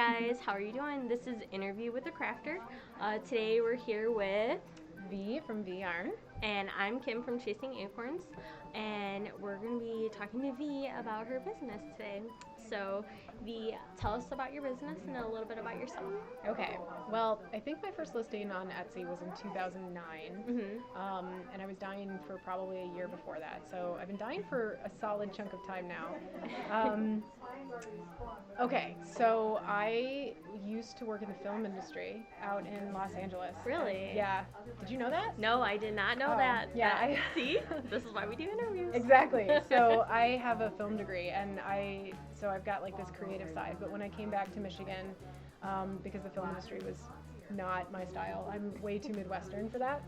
guys, how are you doing? This is Interview with a Crafter. Today we're here with, V from V Yarn. and I'm Kim from Chasingacorns, and we're going to be talking to V about her business today. So, V, tell us about your business and a little bit about yourself. Okay, well, I think my first listing on Etsy was in 2009, and I was dyeing for probably a year before that. So I've been dyeing for a solid chunk of time now. Okay, so I used to work in the film industry out in Los Angeles. Really? Yeah. Did you know that? No, I did not know that. Yeah. See? This is why we do interviews. Exactly. So I have a film degree, and so I've got like this creative side. But when I came back to Michigan, because the film industry was not my style, I'm way too Midwestern for that.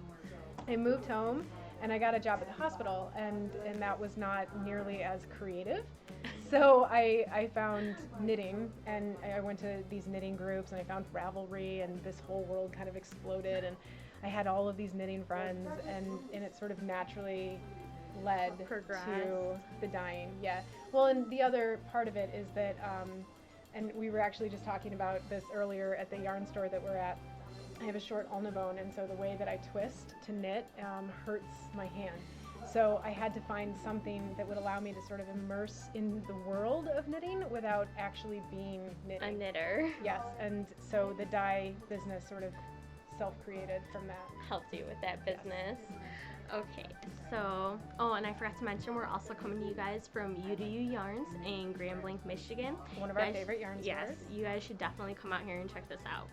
I moved home, and I got a job at the hospital, and that was not nearly as creative. So I found knitting, and I went to these knitting groups, and I found Ravelry, and this whole world kind of exploded, and I had all of these knitting friends, and it sort of naturally led to the dyeing. Yeah. Well, and the other part of it is that, and we were actually just talking about this earlier at the yarn store that we're at. I have a short ulna bone, and so the way that I twist to knit hurts my hand. So I had to find something that would allow me to sort of immerse in the world of knitting without actually being knitting. A knitter. Yes, and so the dye business sort of self-created from that. Helped you with that business. Okay, so, and I forgot to mention, we're also coming to you guys from U2U Yarns in Grand Blanc, Michigan. One of our favorite yarn stores. Yes, you guys should definitely come out here and check this out.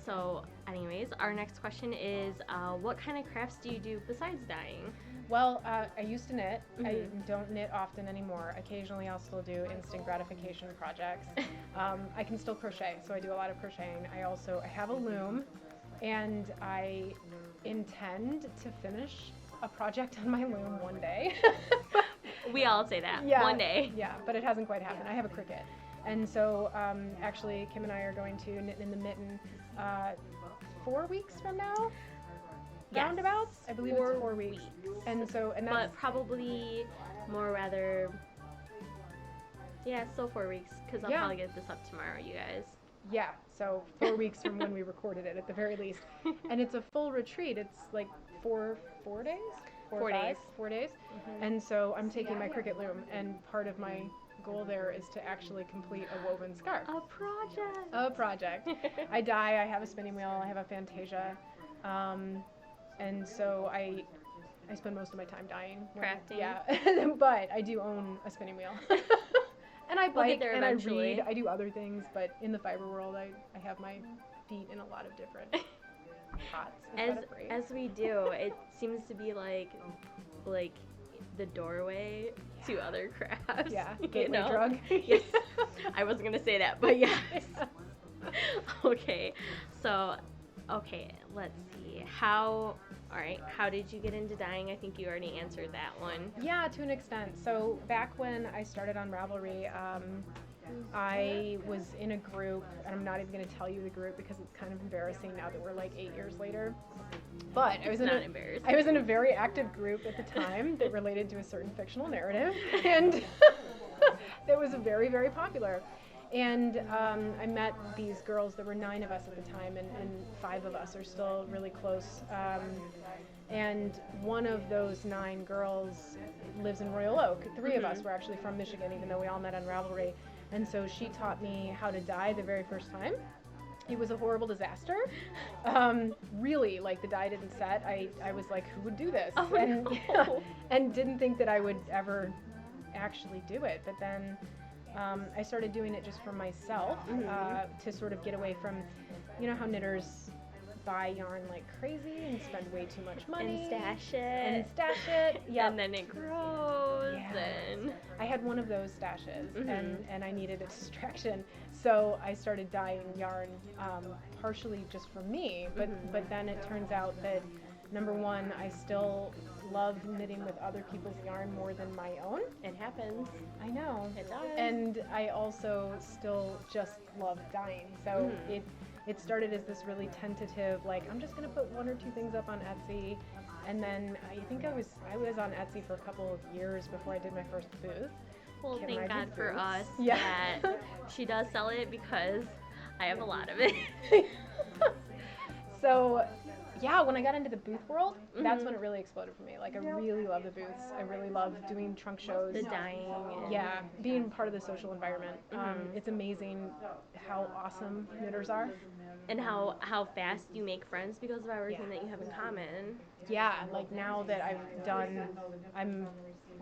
So anyways, our next question is, what kind of crafts do you do besides dyeing? Well, I used to knit. I don't knit often anymore. Occasionally I'll still do instant gratification projects. I can still crochet, so I do a lot of crocheting. I have a loom, and I intend to finish a project on my loom one day. We all say that, one day. Yeah, but it hasn't quite happened. I have a Cricut. And so actually Kim and I are going to Knit in the Mitten 4 weeks from now. Yes. Roundabouts? I believe it's 4 weeks. And that's... But probably more rather, yeah, it's still 4 weeks, because I'll probably get this up tomorrow, you guys. Yeah, so 4 weeks from when we recorded it at the very least. And it's a full retreat. It's like 4 days? 4 days. 4 days. And so I'm taking my Cricut loom, and part of my goal there is to actually complete a woven scarf. A project. I dye, I have a spinning wheel, I have a Fantasia. And so I spend most of my time dyeing. Crafting. Yeah, but I do own a spinning wheel. And I bike and I read. I do other things, but in the fiber world, I have my feet in a lot of different pots. As we do, it seems to be like the doorway to other crafts. Yeah, gateway drug. Yes. I wasn't gonna say that, but yes. Okay, so let's see. How did you get into dyeing? I think you already answered that one. Yeah, to an extent. So back when I started on Ravelry, I was in a group, and I'm not even going to tell you the group because it's kind of embarrassing now that we're like 8 years later. But I was in a very active group at the time that related to a certain fictional narrative, and that was very, very popular. And I met these girls. There were 9 of us at the time, and 5 of us are still really close. And one of those 9 girls lives in Royal Oak. 3 of us were actually from Michigan, even though we all met on Ravelry. And so she taught me how to dye the very first time. It was a horrible disaster. Really, like the dye didn't set. I was like, who would do this? Oh, and, no. yeah, and didn't think that I would ever actually do it. But then I started doing it just for myself to sort of get away from, you know how knitters buy yarn like crazy and spend way too much money. And stash it. Yeah. And then it grows. Yes. And I had one of those stashes, and I needed a distraction. So I started dyeing yarn partially just for me, but then it turns out that, number one, I still love knitting with other people's yarn more than my own. it happens. I know. It does. And I also still just love dyeing. So it started as this really tentative, like, I'm just going to put 1 or 2 things up on Etsy. And then I think I was on Etsy for a couple of years before I did my first booth. Well, Get thank my God big for boots. us Yeah. that she does sell it because I have a lot of it. So, yeah, when I got into the booth world, that's Mhm. when it really exploded for me. Like, I really love the booths. I really love doing trunk shows. The dyeing. And Yeah, being part of the social environment. Mhm. It's amazing how awesome knitters are. And how fast you make friends because of everything that you have in common. Yeah, like now that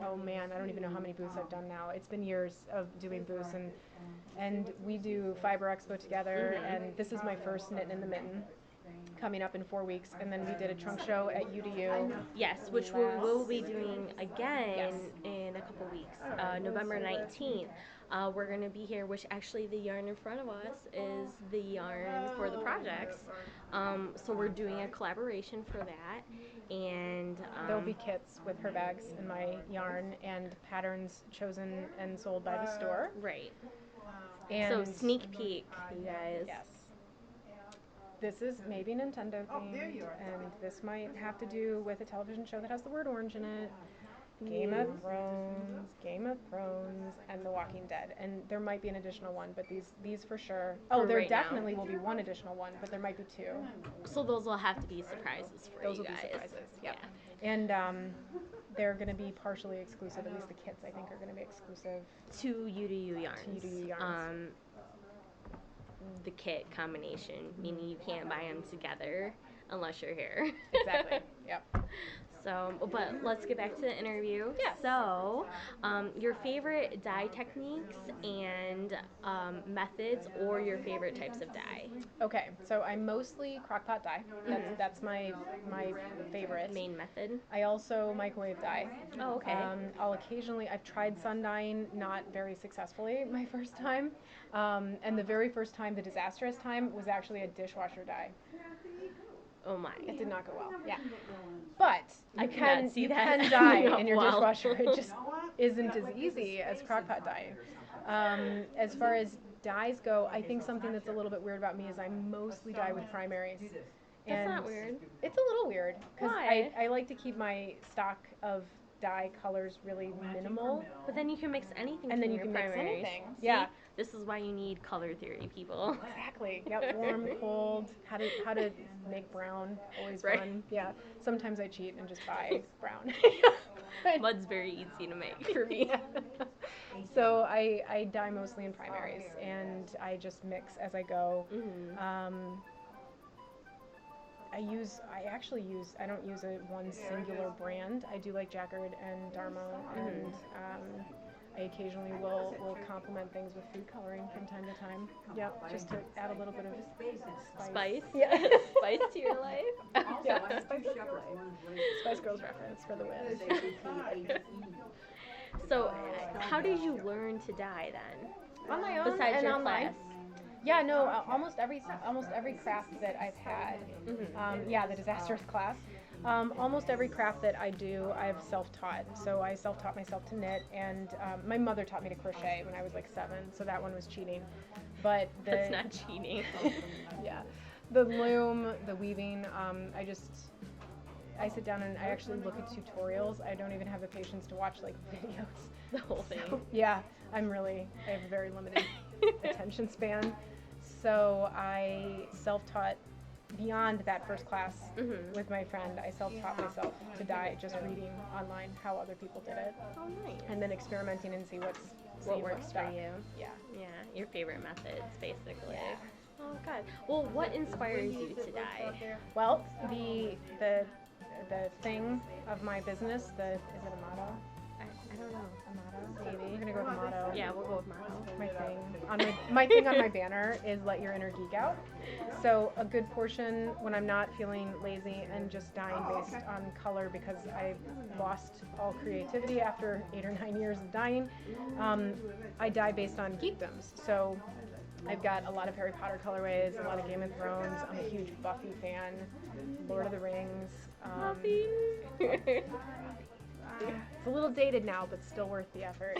oh man, I don't even know how many booths I've done now. It's been years of doing booths, and we do Fiber Expo together, Mhm. and this is my first Knittin in the Mitten coming up in 4 weeks, and then we did a trunk show at UDU. Yes, which we will be doing again Yes. in a couple weeks, November 19th. We're going to be here, which actually the yarn in front of us is the yarn for the projects. So we're doing a collaboration for that. And There'll be kits with her bags and my yarn and patterns chosen and sold by the store. Right. And So sneak peek, you guys. yes. This is maybe Nintendo themed, and this might have to do with a television show that has the word orange in it. Game of Thrones, and The Walking Dead. And there might be an additional one, but these for sure. Oh, For there right now. definitely will be one additional one, but there might be two. So those will have to be surprises for Those you will guys. be surprises. Yep. And they're going to be partially exclusive. At least the kits, I think, are going to be exclusive To UDU yarns. to UDU yarns. The kit combination, meaning you can't buy them together unless you're here. Exactly. Yep. So, but let's get back to the interview. Yes. So, your favorite dye techniques and methods, or your favorite types of dye. Okay, so I mostly crockpot dye. That's my favorite. Main method. I also microwave dye. Oh, okay. I've tried sun dyeing, not very successfully my first time. And the very first time, the disastrous time, was actually a dishwasher dye. Oh my. It did not go well. Yeah. But I you cannot can see you that can dye ending up in your well. dishwasher. It just isn't as easy as crockpot dyeing. As far as dyes go, I think something that's a little bit weird about me is I mostly dye with primaries. That's And not weird. it's a little weird because Why? I like to keep my stock of dye colors really minimal. But then you can mix anything. And then from you your can mix primaries. anything. See? Yeah. This is why you need color theory, people. Exactly. Yep. Warm, cold. How to make brown. Always Right. fun. Yeah. Sometimes I cheat and just buy brown. Mud's very easy to make for me. So I dye mostly in primaries, and I just mix as I go. Mm-hmm. I don't use a one singular brand. I do like Jacquard and Dharma, and I occasionally will complement things with food coloring from time to time. Yep, just to add a little bit of Spice? Yeah. Spice to your life? Yeah, Spice Girls reference for the win. So, how did you learn to dye then? On my own Besides and your online. class? Yeah, no, almost every craft that I've had, the disastrous class, almost every craft that I do, I've self-taught. So I self-taught myself to knit, and my mother taught me to crochet when I was like 7, so that one was cheating. But That's not cheating. yeah, the loom, the weaving, I sit down and I actually look at tutorials. I don't even have the patience to watch like videos. The whole thing. So, yeah, I have a very limited attention span. So I self-taught beyond that first class with my friend. I self-taught myself to dye, just reading online how other people did it. Oh, nice. And then experimenting and see what works for you. Yeah. Yeah, your favorite methods, basically. Yeah. Oh, God. Well, what inspires you to dye? Well, the thing of my business, is it a motto? I don't know. A motto? Maybe. We're gonna go with a motto. Yeah, we'll go with motto. My thing on my banner is let your inner geek out. So a good portion when I'm not feeling lazy and just dyeing based on color because I lost all creativity after 8 or 9 years of dyeing, I dye based on geekdoms. So I've got a lot of Harry Potter colorways, a lot of Game of Thrones. I'm a huge Buffy fan. Lord of the Rings. Buffy. It's a little dated now, but still worth the effort.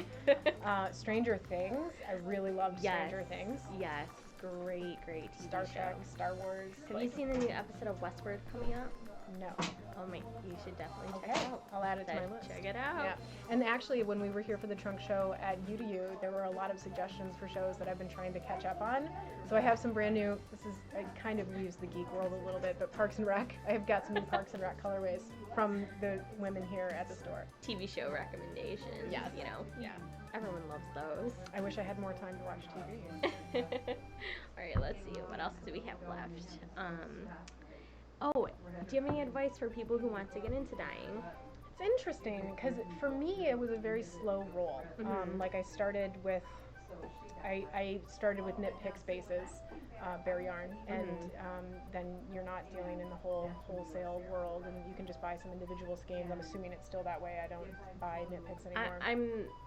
Stranger Things. I really loved Stranger Things. Yes, great TV Star show. Trek, Star Wars. Have you seen the new episode of Westworld coming up? No. Oh my, you should definitely check Okay, it out. I'll add it to my list. Check it out. Yeah, and actually, when we were here for the trunk show at UU, there were a lot of suggestions for shows that I've been trying to catch up on. So I have some brand new. It kind of leaves the geek world a little bit, but Parks and Rec. I have got some new Parks and Rec colorways from the women here at the store. TV show recommendations. Yes. You know. Yeah. Everyone loves those. I wish I had more time to watch TV. All right, let's see. What else do we have left? Oh, do you have any advice for people who want to get into dyeing? It's interesting because for me it was a very slow roll. Like I started with knit pick spaces, bare yarn, and then you're not dealing in the wholesale world, and you can just buy some individual skeins. I'm assuming it's still that way. I don't buy knit picks anymore.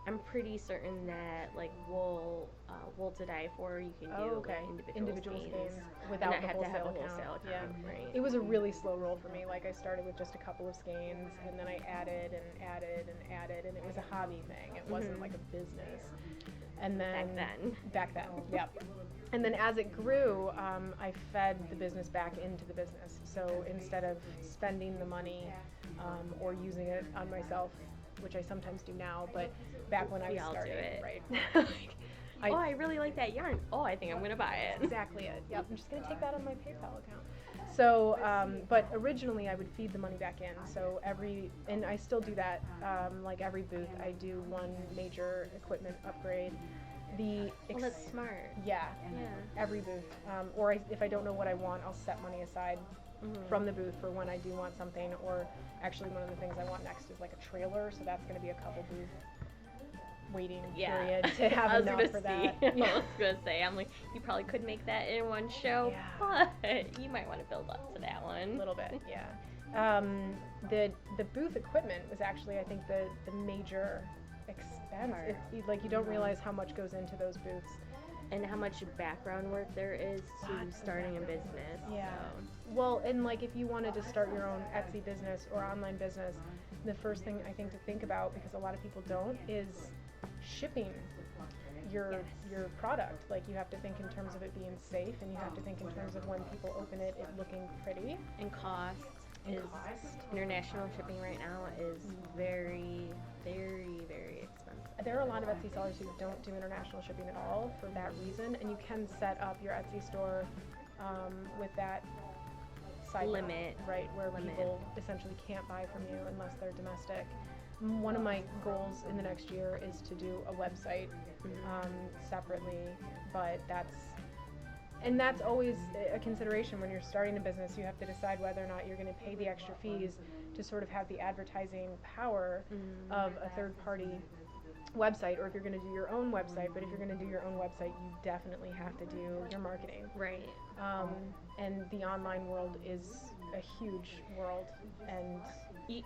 I'm pretty certain that like wool to dye for, you can do individual skeins without the have to have a wholesale wholesale account. Yeah. Right. It was a really slow roll for me. Like I started with just a couple of skeins, and then I added and added and added, and it was a hobby thing. It wasn't like a business. And then back then, yep. And then as it grew, I fed the business back into the business. So instead of spending the money or using it on myself, which I sometimes do now, but back when I was starting, right? I really like that yarn. Oh, I think I'm gonna buy it. Exactly it. Yep. I'm just gonna take that on my PayPal account. So, but originally I would feed the money back in. So and I still do that. Like every booth, I do one major equipment upgrade. That's smart. Yeah. Every booth. Or if I don't know what I want, I'll set money aside from the booth for when I do want something. Or actually, one of the things I want next is like a trailer. So that's going to be a couple booth waiting period to have enough for that. I was gonna say, I'm like, you probably could make that in one show, but you might want to build up to that one. A little bit, yeah. The booth equipment was actually, I think, the major expense. Like you don't realize how much goes into those booths. And how much background work there is to starting a business. Yeah. So. Well, and like if you wanted to start your own Etsy business or online business, the first thing I think to think about, because a lot of people don't, is shipping your product. Like you have to think in terms of it being safe, and you have to think in terms of when people open it looking pretty. And cost. International shipping right now is very, very, very expensive. There are a lot of Etsy sellers who don't do international shipping at all for that reason, and you can set up your Etsy store with that side limit, right, where people essentially can't buy from you unless they're domestic. One of my goals in the next year is to do a website separately, but that's always a consideration when you're starting a business. You have to decide whether or not you're going to pay the extra fees to sort of have the advertising power of a third-party website, or if you're going to do your own website. But if you're going to do your own website, you definitely have to do your marketing. Right. And the online world is a huge world, and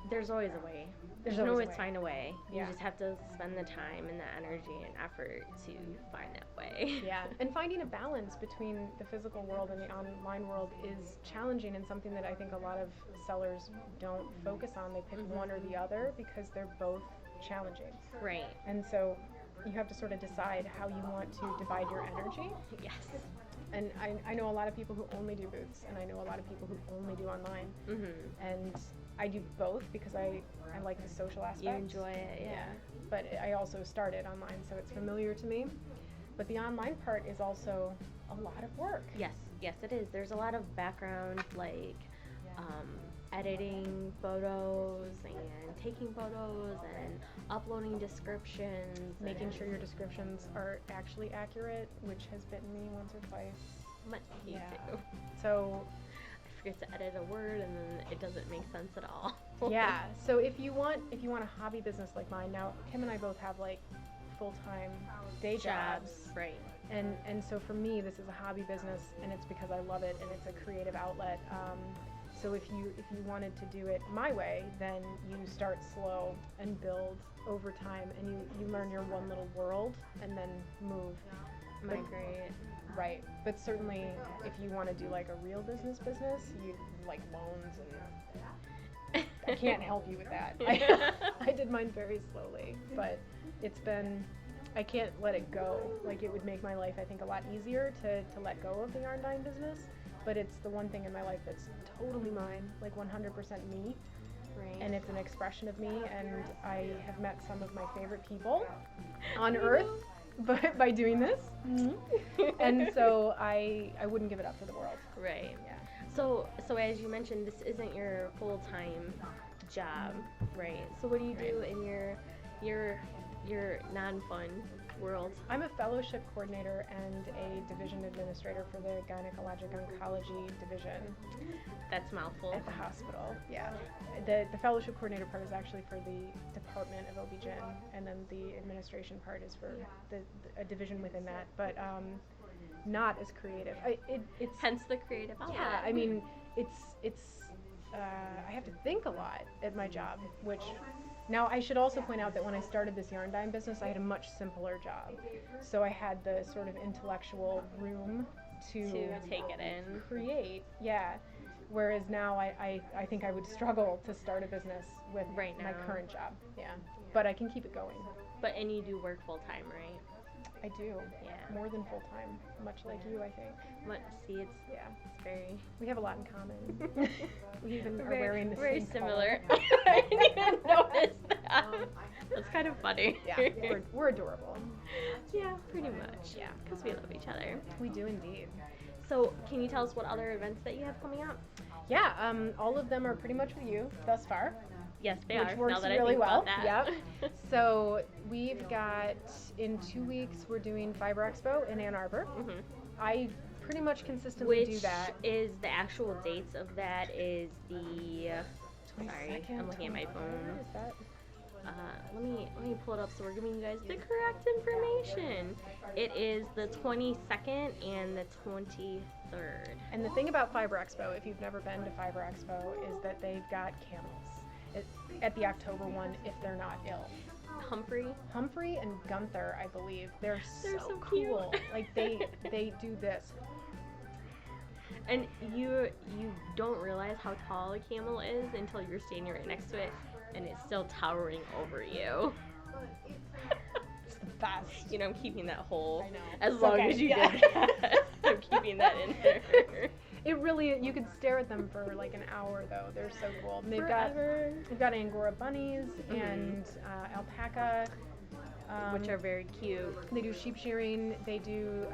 there's always a way. You can always find a way. You just have to spend the time and the energy and effort to find that way. Yeah, and finding a balance between the physical world and the online world is challenging, and something that I think a lot of sellers don't focus on. They pick one or the other because they're both challenging. Right. And so you have to sort of decide how you want to divide your energy. Yes. And I know a lot of people who only do booths, and I know a lot of people who only do online. And I do both because I like the social aspect. You enjoy it, yeah. But I also started online, so it's familiar to me. But the online part is also a lot of work. Yes, it is. There's a lot of background, like editing photos and taking photos and uploading descriptions. Making sure your descriptions are actually accurate, which has bitten me once or twice. Me too. So I forget to edit a word and then it doesn't make sense at all. Yeah. So if you want a hobby business like mine, now Kim and I both have like full-time day jobs. Right. And so for me, this is a hobby business, and it's because I love it, and it's a creative outlet. So if you wanted to do it my way, then you start slow and build over time, and you learn your one little world and then move. Migrate. Right. But certainly if you want to do like a real business, you like loans, and I can't help you with that. I did mine very slowly, but I can't let it go. Like it would make my life, I think, a lot easier to let go of the yarn dyeing business. but it's the one thing in my life that's totally mine, like 100% me. Right. And it's an expression of me, and I have met some of my favorite people on earth by doing this. And so I wouldn't give it up for the world. Right. Yeah. So as you mentioned, this isn't your full-time job, right? So what do you do in your non-fun world? I'm a fellowship coordinator and a division administrator for the gynecologic oncology division. That's a mouthful. At the hospital, yeah. The fellowship coordinator part is actually for the Department of OB-GYN, and then the administration part is for a division within that, but not as creative. It's hence the creative outlet. Yeah, I mean, it's I have to think a lot at my job, which now I should also point out that when I started this yarn dyeing business, I had a much simpler job. So I had the sort of intellectual room to take it in. Create, yeah. Whereas now I think I would struggle to start a business with my current job. Yeah. But I can keep it going. And you do work full time, right? I do. Yeah. More than full time, much like you, I think. It's very. We have a lot in common. We even are wearing the very same similar. color. I didn't even notice that. That's kind of funny. Yeah, we're adorable. Yeah, pretty much. Yeah, because we love each other. We do indeed. So, can you tell us what other events that you have coming up? Yeah, all of them are pretty much with you thus far. Yes, they which are. Works now that really I think well. About that. Yep. So we've got in 2 weeks we're doing Fiber Expo in Ann Arbor. Mm-hmm. I pretty much consistently do that. Which is the actual dates of that is the. Sorry, I'm looking at my phone. Is that? Let me pull it up so we're giving you guys the correct information. It is the 22nd and the 23rd. And the thing about Fiber Expo, if you've never been to Fiber Expo, is that they've got camels at the October one if they're not ill. Humphrey and Gunther, I believe. They're so cool. Like they do this. And you don't realize how tall a camel is until you're standing right next to it and it's still towering over you. It's the best. You know, I'm keeping that whole I know. as long as you did that. I'm keeping that in there. It really, you could stare at them for like an hour though. They're so cool. And they've got Angora bunnies and alpaca. Which are very cute. They do sheep shearing. They do.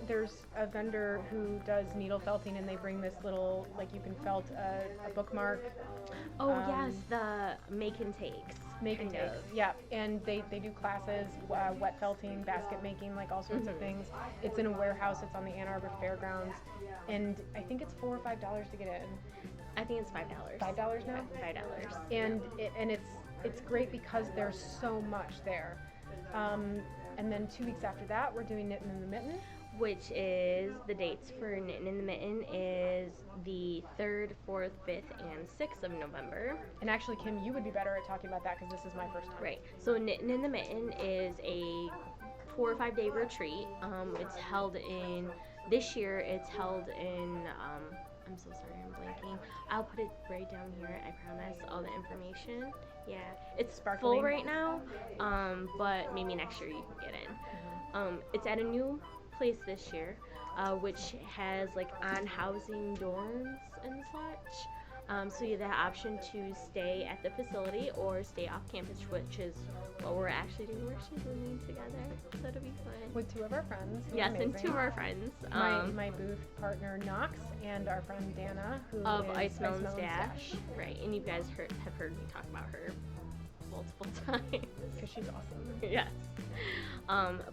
There's a vendor who does needle felting, and they bring this little, like you can felt a bookmark. Oh yes, the make and takes. Make and takes. Yeah, and they do classes, wet felting, basket making, like all sorts of things. It's in a warehouse. It's on the Ann Arbor Fairgrounds, and I think it's $4 or $5 to get in. I think it's $5. $5 now. $5. And it's great because there's so much there. And then 2 weeks after that, we're doing Knittin in the Mitten. Which is, the dates for Knittin in the Mitten is the 3rd, 4th, 5th, and 6th of November. And actually, Kim, you would be better at talking about that because this is my first time. Right. So Knittin in the Mitten is a 4 or 5 day retreat. It's held in, this year it's held in, I'm so sorry, I'm blanking. I'll put it right down here, I promise, all the information. Yeah, it's full right now, but maybe next year you can get in. It's at a new place this year, which has like on-housing dorms and such. So you have the option to stay at the facility or stay off campus, which is what we're actually doing. We're actually doing together, so it'll be fun. With 2 of our friends. Yes, and 2 of our friends. My booth partner Knox and our friend Dana, who of is Ice Melon's Dash. Right, and you guys have heard me talk about her multiple times. Because she's awesome. Yes.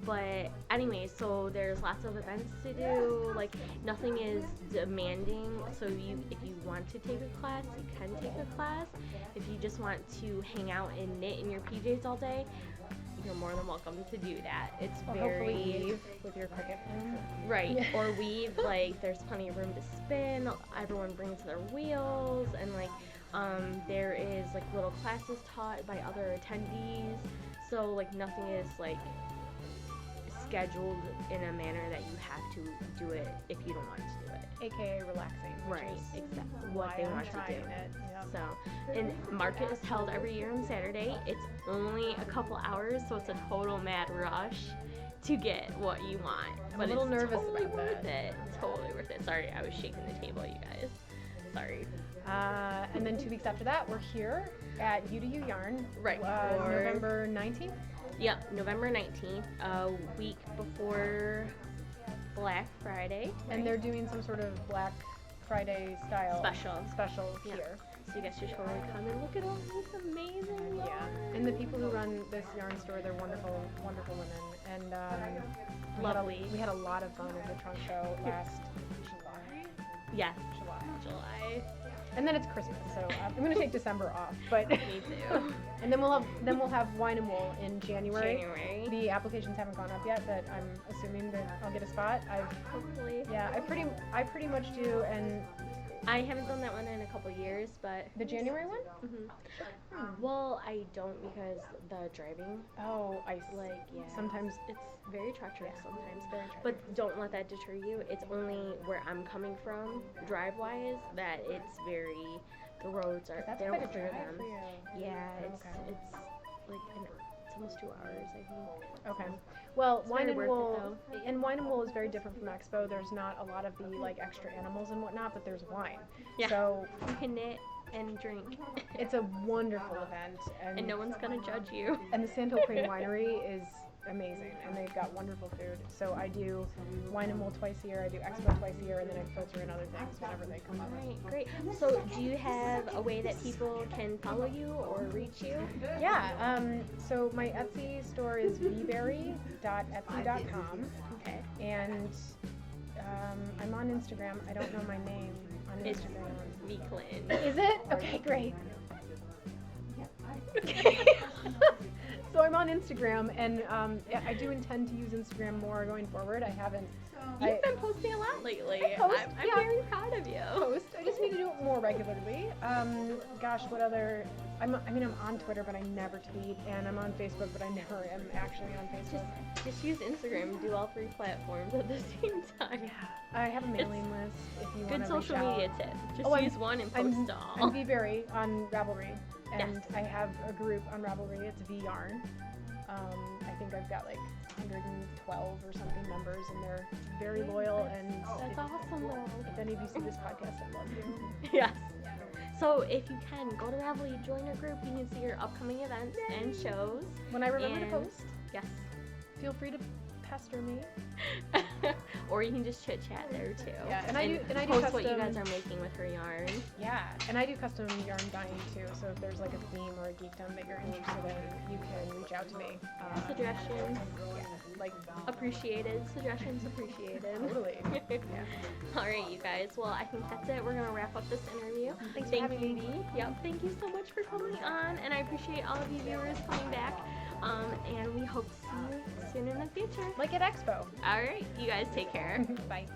But anyway, so there's lots of events to do. Like, nothing is demanding. So if you want to take a class, you can take a class. If you just want to hang out and knit in your PJs all day, you're more than welcome to do that. It's hopefully weave with your cricket pin. Right. Yeah. Or weave, like, there's plenty of room to spin. Everyone brings their wheels, and like there is like little classes taught by other attendees. So like nothing is like scheduled in a manner that you have to do it if you don't want to do it. AKA relaxing. Right, exactly. What they want to do. Yep. So, and market is held every year on Saturday. It's only a couple hours, so it's a total mad rush to get what you want. I'm But a little it's nervous totally about worth that. it. Totally worth it. Sorry, I was shaking the table, you guys. Sorry. And then 2 weeks after that, we're here at UDU Yarn. Right. November 19th. Yep, November 19th, a week before Black Friday. Right? And they're doing some sort of Black Friday style special Yeah. here. So you guys should totally come and look at all this amazing yarn. Yeah. And the people who run this yarn store, they're wonderful, wonderful women. And Lovely. we had a lot of fun at the trunk show last Yes. July. And then it's Christmas, so I'm gonna take December off. But Me too. And then we'll have Wine and Wool in January. January. The applications haven't gone up yet, but I'm assuming that I'll get a spot. Hopefully. Yeah, I pretty much do. And I haven't done that one in a couple years, but the January one? Well, I don't because the driving. Oh, ice. Sometimes it's very treacherous. Sometimes, very treacherous. but don't let that deter you. It's only where I'm coming from, drive-wise, that it's very. The roads are. That's they quite don't a clear drive them. for you. Yeah, it's Okay. like it's almost 2 hours, I think. Okay. Well, It's Wine very and worth Wool, it, and Wine and Wool is very different from Expo. There's not a lot of the extra animals and whatnot, but there's wine. Yeah. So You can knit and drink, it's a wonderful event, and no one's gonna judge you. And the Sandhill Crane Winery is amazing, and they've got wonderful food. So I do Wine and Wool twice a year, I do Expo twice a year, and then I filter in other things whenever they come up. Alright, great. So do you have a way that people can follow you or reach you? Yeah, so my Etsy store is vberry.etsy.com, Okay. and I'm on Instagram. I don't know my name on It's Instagram. Vclin. Is it? Okay, great. Okay. So I'm on Instagram, and I do intend to use Instagram more going forward. I haven't. You've been posting a lot lately. I post, I'm yeah. very proud of you. Post. I just need to do it more regularly. Gosh, what other? I'm on Twitter, but I never tweet, and I'm on Facebook, but I never am actually on Facebook. Just use Instagram and do all 3 platforms at the same time. Yeah, I have a mailing list. If you want Good to social reach out. media tip. Just Oh, use one and post all. I'm vberry on Ravelry, and Yes. I have a group on Ravelry. It's VYarn. I think I've got like 112 or something members, and they're very loyal. And That's awesome though. if any of you see this podcast, I love you. Yes. So if you can, go to Ravelry, join our group. You can see your upcoming events and shows. When I remember to And- post, Yes. feel free to pester me. Or you can just chit chat there too. Yeah, and I do post custom, what you guys are making with her yarn. Yeah, and I do custom yarn dyeing too. So if there's like a theme or a geekdom that you're interested in, you can reach out to me. Suggestions Yeah, like appreciated. Suggestions appreciated. totally. Yeah. All right, you guys. Well, I think that's it. We're gonna wrap up this interview. Thanks for Thank having you, me. Dee. Yep. Thank you so much for coming on, and I appreciate all of you viewers coming back. And we hope to see you soon in the future. Like at Expo. All right, you guys take care. Bye.